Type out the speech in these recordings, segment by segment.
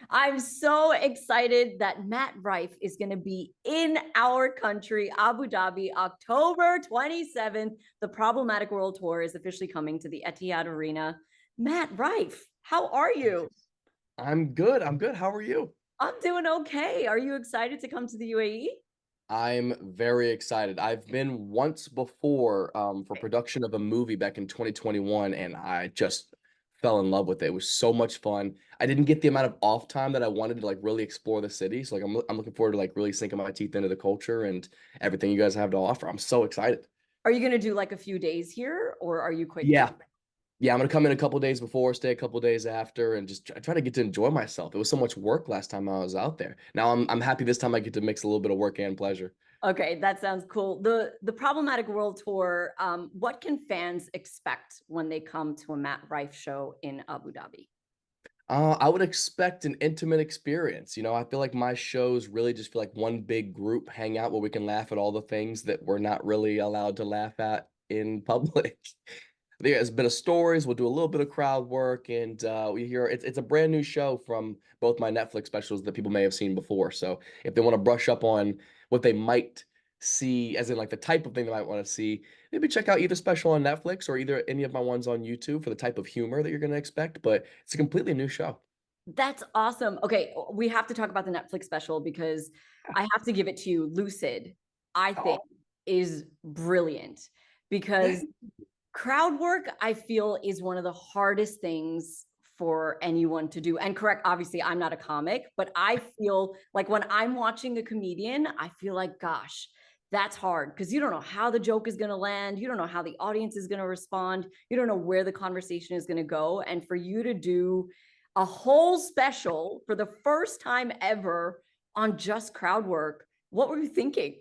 I'm so excited that Matt Rife is going to be in our country, Abu Dhabi, October 27th. The Problematic World Tour is officially coming to the Etihad Arena. Matt Rife, how are you? I'm good. I'm good. How are you? I'm doing okay. Are you excited to come to the UAE? I'm very excited. I've been once before for production of a movie back in 2021, and I just fell in love with it. It was so much fun. I didn't get the amount of off time that I wanted to like really explore the city. So like I'm looking forward to like really sinking my teeth into the culture and everything you guys have to offer. I'm so excited. Are you going to do like a few days here or are you quick? Yeah. Yeah, I'm gonna come in a couple days before, stay a couple days after, and just try to get to enjoy myself. It was so much work last time I was out there. Now I'm happy this time I get to mix a little bit of work and pleasure. Okay, that sounds cool. The Problematic World Tour, what can fans expect when they come to a Matt Rife show in Abu Dhabi? I would expect an intimate experience. I feel like my shows really just feel like one big group hangout where we can laugh at all the things that we're not really allowed to laugh at in public. There's a bit of stories. We'll do a little bit of crowd work, and we hear it's a brand new show from both my Netflix specials that people may have seen before. So if they want to brush up on what they might see, as in like the type of thing they might want to see, maybe check out either special on Netflix or either any of my ones on YouTube for the type of humor that you're going to expect. But it's a completely new show. That's awesome. Okay, we have to talk about the Netflix special because I have to give it to you. Lucid, I think, Oh, is brilliant because crowd work, I feel, is one of the hardest things for anyone to do. And correct, obviously, I'm not a comic, but I feel like when I'm watching a comedian, I feel like, gosh, that's hard because you don't know how the joke is going to land. You don't know how the audience is going to respond. You don't know where the conversation is going to go. And for you to do a whole special for the first time ever on just crowd work, what were you thinking?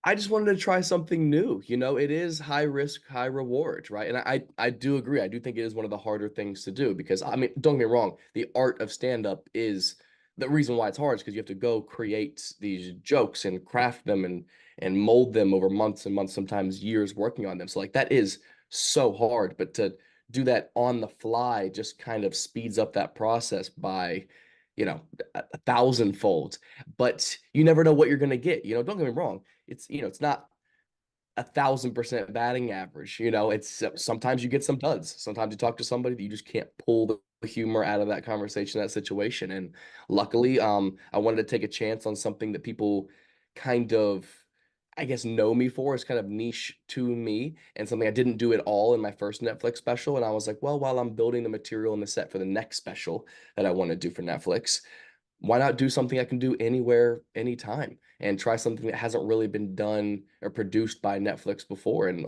I just wanted to try something new. It is high risk, high reward, right? And I do agree. I do think it is one of the harder things to do because I mean, don't get me wrong, the art of stand-up is the reason why it's hard is because you have to go create these jokes and craft them and mold them over months and months, sometimes years working on them. So like that is so hard, but to do that on the fly just kind of speeds up that process by, a thousandfold. But you never know what you're going to get. Don't get me wrong, it's not 1,000% batting average. It's sometimes you get some duds. Sometimes you talk to somebody that you just can't pull the humor out of that conversation, that situation. And luckily, I wanted to take a chance on something that people kind of, I guess, know me for. Is kind of niche to me and something I didn't do at all in my first Netflix special. And I was like, well, while I'm building the material and the set for the next special that I want to do for Netflix, why not do something I can do anywhere, anytime, and try something that hasn't really been done or produced by Netflix before? And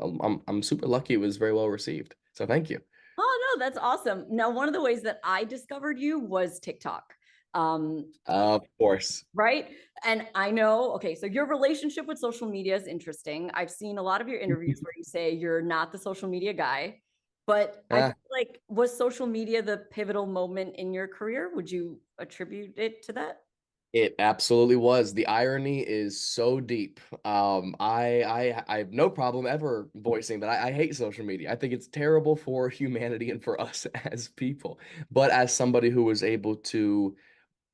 I'm super lucky it was very well received. So thank you. Oh, no, that's awesome. Now, one of the ways that I discovered you was TikTok. Um, Of course. right? And I know, okay, so your relationship with social media is interesting. I've seen a lot of your interviews where you say you're not the social media guy, but I feel Ah, like was social media the pivotal moment in your career? Would you attribute it to that? it absolutely was. The irony is so deep. I have no problem ever voicing that I hate social media. I think it's terrible for humanity and for us as people. But as somebody who was able to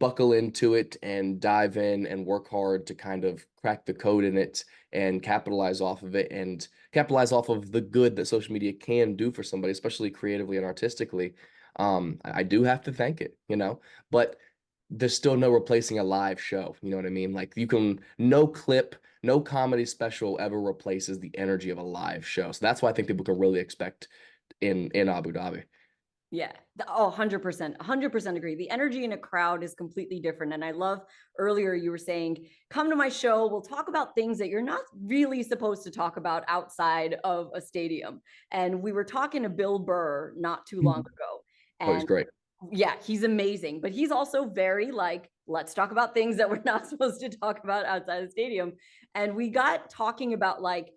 buckle into it and dive in and work hard to kind of crack the code in it and capitalize off of it and capitalize off of the good that social media can do for somebody, especially creatively and artistically. I do have to thank it. But there's still no replacing a live show. You know what I mean? Like no clip, no comedy special ever replaces the energy of a live show. So that's why I think people can really expect in Abu Dhabi. Yeah. Oh, 100%. 100% agree. The energy in a crowd is completely different. And I love earlier you were saying, come to my show. We'll talk about things that you're not really supposed to talk about outside of a stadium. And we were talking to Bill Burr not too long ago. Oh, he's And great. yeah, he's amazing. But he's also very like, let's talk about things that we're not supposed to talk about outside the stadium. And we got talking about like,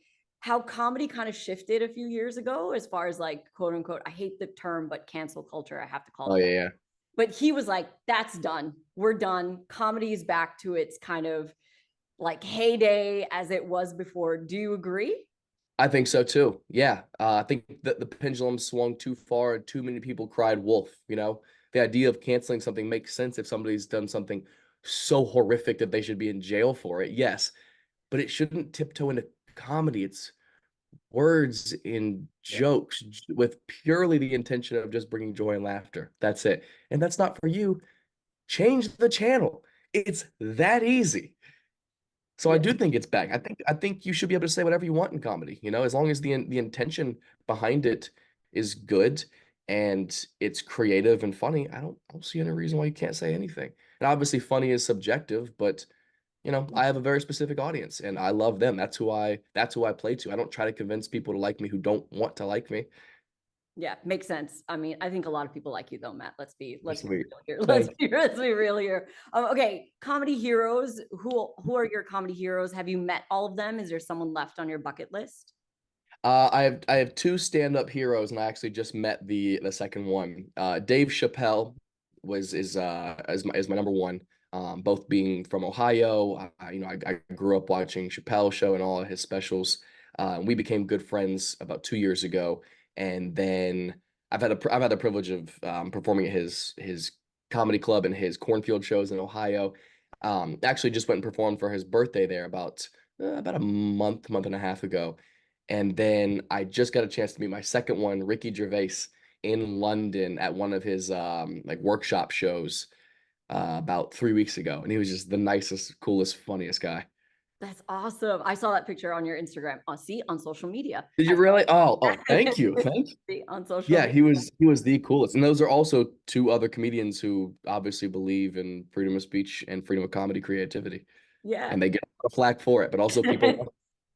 how comedy kind of shifted a few years ago as far as like quote unquote, I hate the term, but cancel culture, I have to call Oh it that. yeah, yeah. But he was like, that's done. We're done. Comedy is back to its kind of like heyday as it was before. Do you agree? I think so too. Yeah. I think that the pendulum swung too far and too many people cried wolf. the idea of canceling something makes sense if somebody's done something so horrific that they should be in jail for it. Yes, but it shouldn't tiptoe into comedy. It's words in Yeah. jokes with purely the intention of just bringing joy and laughter. That's it. And that's not for you. Change the channel. It's that easy. So I Yeah. do think it's back. I think you should be able to say whatever you want in comedy, as long as the intention behind it is good and it's creative and funny. I don't see any reason why you can't say anything. And obviously funny is subjective, but I have a very specific audience and I love them. That's who I play to. I don't try to convince people to like me who don't want to like me. Yeah, makes sense. I mean, I think a lot of people like you though, Matt. You're Let's be sweet. real here. Thank you. Let's be real here. Okay, comedy heroes. Who are your comedy heroes? Have you met all of them? Is there someone left on your bucket list? I have two stand-up heroes, and I actually just met the second one. Dave Chappelle is my number one. Both being from Ohio, I grew up watching Chappelle show and all of his specials. We became good friends about 2 years ago, and then I've had the privilege of performing at his comedy club and his cornfield shows in Ohio. Actually, just went and performed for his birthday there about a month and a half ago. And then I just got a chance to meet my second one, Ricky Gervais, in London at one of his like workshop shows about 3 weeks ago. And he was just the nicest, coolest, funniest guy. That's awesome. I saw that picture on your Instagram. See, on social media. Did you really? Oh, thank you. Thank you. See, on social Yeah, media. he was the coolest. And those are also two other comedians who obviously believe in freedom of speech and freedom of comedy creativity. Yeah. And they get a flack for it, but also people love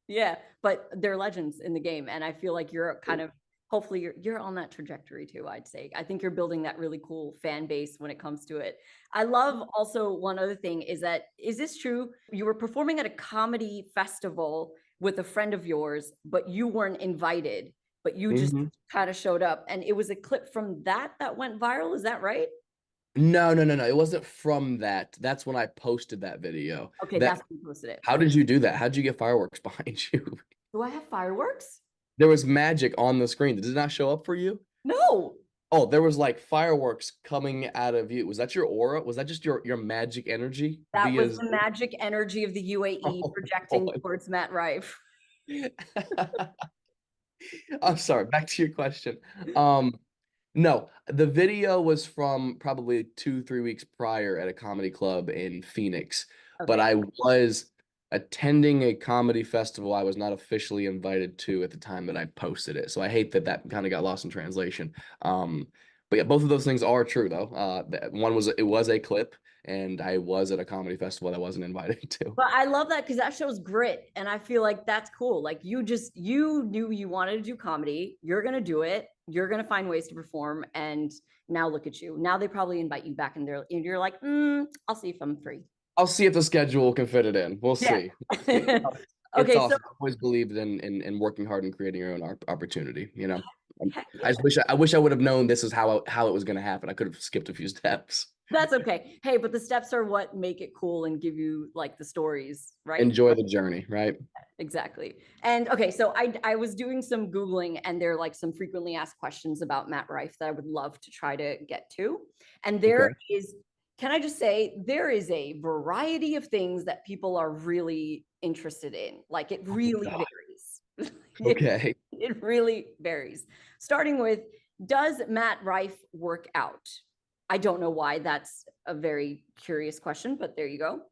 Yeah, but they're legends in the game, and I feel like you're kind of hopefully you're on that trajectory too, I'd say. I think you're building that really cool fan base when it comes to it. I love also one other thing is that is this true? You were performing at a comedy festival with a friend of yours, but you weren't invited, but you it. just kind of showed up, and it was a clip from that went viral. Is that right? No, no, no, no. It wasn't from that. That's when I posted that video. Okay, that's That when you posted it. How did you do that? How did you get fireworks behind you? Do I have fireworks? There was magic on the screen. Did it not show up for you? No. Oh, there was like fireworks coming out of you. Was that your aura? Was that just your magic energy That via was the Zoom? magic energy of the UAE Oh projecting boy. towards Matt Rife. I'm sorry. Back to your question. Um, No, the video was from probably 2, 3 weeks prior at a comedy club in Phoenix, but Okay. I was attending a comedy festival I was not officially invited to at the time that I posted it. So I hate that that kind of got lost in translation. But yeah, both of those things are true though. One was it was a clip, and I was at a comedy festival that I wasn't invited to. But I love that because that shows grit. And I feel like that's cool. Like you knew you wanted to do comedy. You're going to do it. You're going to find ways to perform. And now look at you. Now they probably invite you back in there. And you're like, I'll see if I'm free. I'll see if the schedule can fit it in. We'll Yeah. see. We'll see. It's Okay. So awesome. I've always believed in working hard and creating your own opportunity. heck I yeah. just wish I would have known this is how it was going to happen. I could have skipped a few steps. That's okay. Hey, but the steps are what make it cool and give you like the stories, right? Enjoy the journey, right? Exactly. And okay, so I was doing some Googling and there are like some frequently asked questions about Matt Rife that I would love to try to get to. And there Okay. is, can I just say, there is a variety of things that people are really interested in. Like it Oh really God. varies. Okay. It really varies. Starting with, does Matt Rife work out? I don't know why that's a very curious question, but there you go.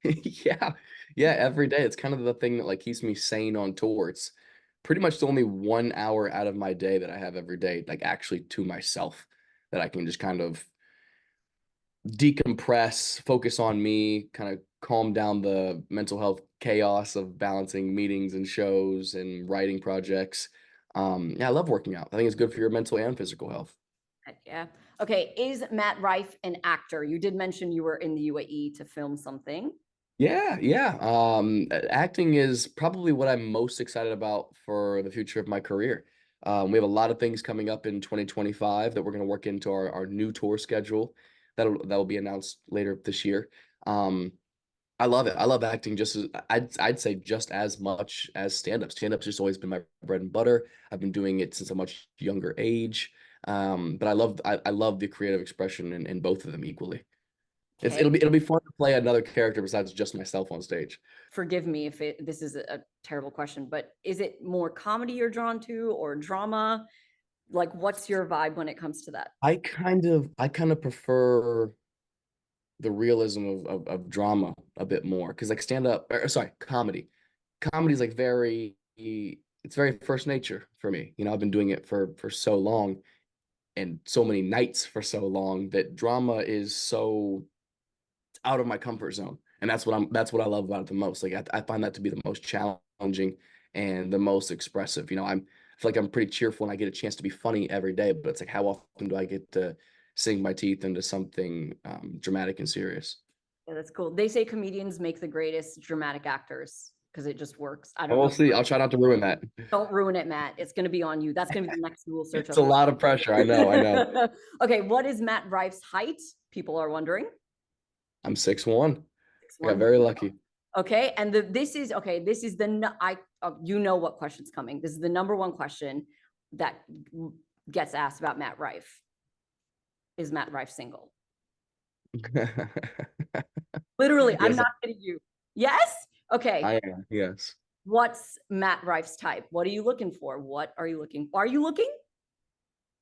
Yeah. Yeah, every day. It's kind of the thing that like keeps me sane on tour. It's pretty much the only 1 hour out of my day that I have every day, like actually to myself, that I can just kind of decompress, focus on me, kind of calm down the mental health chaos of balancing meetings and shows and writing projects. Yeah, I love working out. I think it's good for your mental and physical health. Heck yeah. Okay. Is Matt Rife an actor? You did mention you were in the UAE to film something. Yeah, yeah. Acting is probably what I'm most excited about for the future of my career. We have a lot of things coming up in 2025 that we're going to work into our new tour schedule that'll be announced later this year. Um, I love it. I love acting just as I'd say just as much as stand-up. Stand-up's just always been my bread and butter. I've been doing it since a much younger age. But I love the creative expression in both of them equally. Okay. It'll be fun to play another character besides just myself on stage. Forgive me if this is a terrible question, but is it more comedy you're drawn to or drama? Like, what's your vibe when it comes to that? I kind of prefer the realism of drama a bit more because like stand up or sorry, comedy is like it's very first nature for me. I've been doing it for so long and so many nights for so long that drama is so out of my comfort zone. And that's what I love about it the most. Like I find that to be the most challenging and the most expressive. I feel like I'm pretty cheerful and I get a chance to be funny every day, but it's like how often do I get to sink my teeth into something dramatic and serious? Yeah, that's cool. They say comedians make the greatest dramatic actors because it just works. I And don't we'll know. see. I'll try not to ruin that. Don't ruin it, Matt. It's going to be on you. That's going to be the next Google search It's of a your lot of pressure. I know. life. Okay, what is Matt Rife's height? People are wondering. I'm 6'1". I got 6'1". very lucky. Okay, and this is the you know what question's coming. This is the number one question that gets asked about Matt Rife. Is Matt Rife single? Literally, I'm Yes, not kidding you. Yes? Okay. I am. Yes. What's Matt Rife's type? What are you looking for? What are you looking? Are you looking?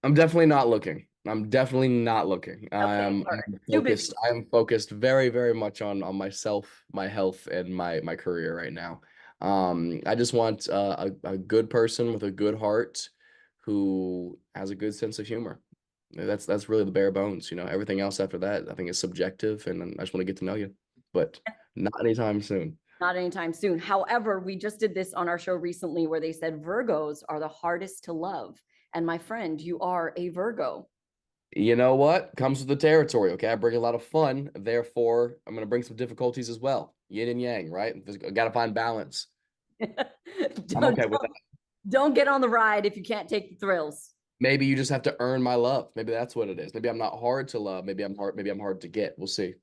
I'm definitely not looking. I'm definitely not looking. Okay, I'm too busy. focused. I am focused very, very much on myself, my health, and my career right now. I just want a good person with a good heart who has a good sense of humor. That's really the bare bones. Everything else after that, I think is subjective, and I just want to get to know you, but not anytime soon. Not anytime soon. However, we just did this on our show recently where they said Virgos are the hardest to love. And my friend, you are a Virgo. You know what? Comes with the territory, okay? I bring a lot of fun, therefore I'm gonna bring some difficulties as well. Yin and yang, right? Gotta find balance. I'm don't, okay with that. don't get on the ride if you can't take the thrills. Maybe you just have to earn my love. Maybe that's what it is. Maybe I'm not hard to love. Maybe I'm hard to get. We'll see.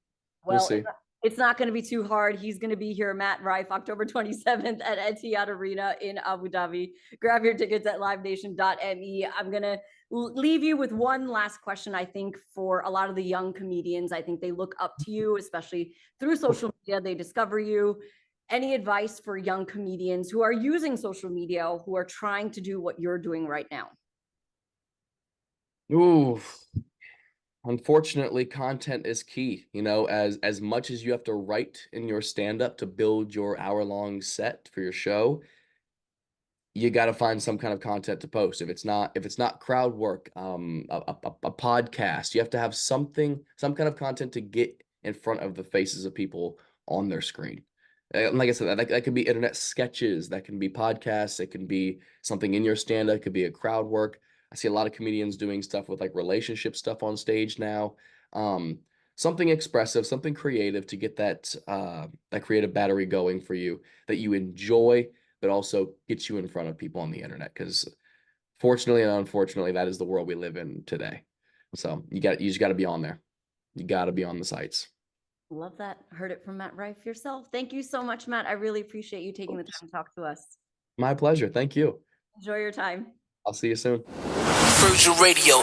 We'll Well, see. it's not going to be too hard. He's going to be here, Matt Rife, October 27th at Etihad Arena in Abu Dhabi. Grab your tickets at livenation.me. I'm going to leave you with one last question. I think for a lot of the young comedians, I think they look up to you, especially through social media. They discover you. Any advice for young comedians who are using social media, who are trying to do what you're doing right now? Ooh, unfortunately, content is key. As much as you have to write in your stand-up to build your hour-long set for your show, you got to find some kind of content to post. If it's not crowd work, a podcast, you have to have some kind of content to get in front of the faces of people on their screen. And like I said, that could be internet sketches, that can be podcasts, it can be something in your stand-up, it could be a crowd work. I see a lot of comedians doing stuff with like relationship stuff on stage now. Um, Something expressive, something creative to get that creative battery going for you that you enjoy but also gets you in front of people on the internet. Because fortunately and unfortunately, that is the world we live in today. So you just got to be on there. You got to be on the sites. Love that. Heard it from Matt Rife yourself. Thank you so much, Matt. I really appreciate you taking the time to talk to us. My pleasure. Thank you. Enjoy your time. I'll see you soon. Virgin Radio.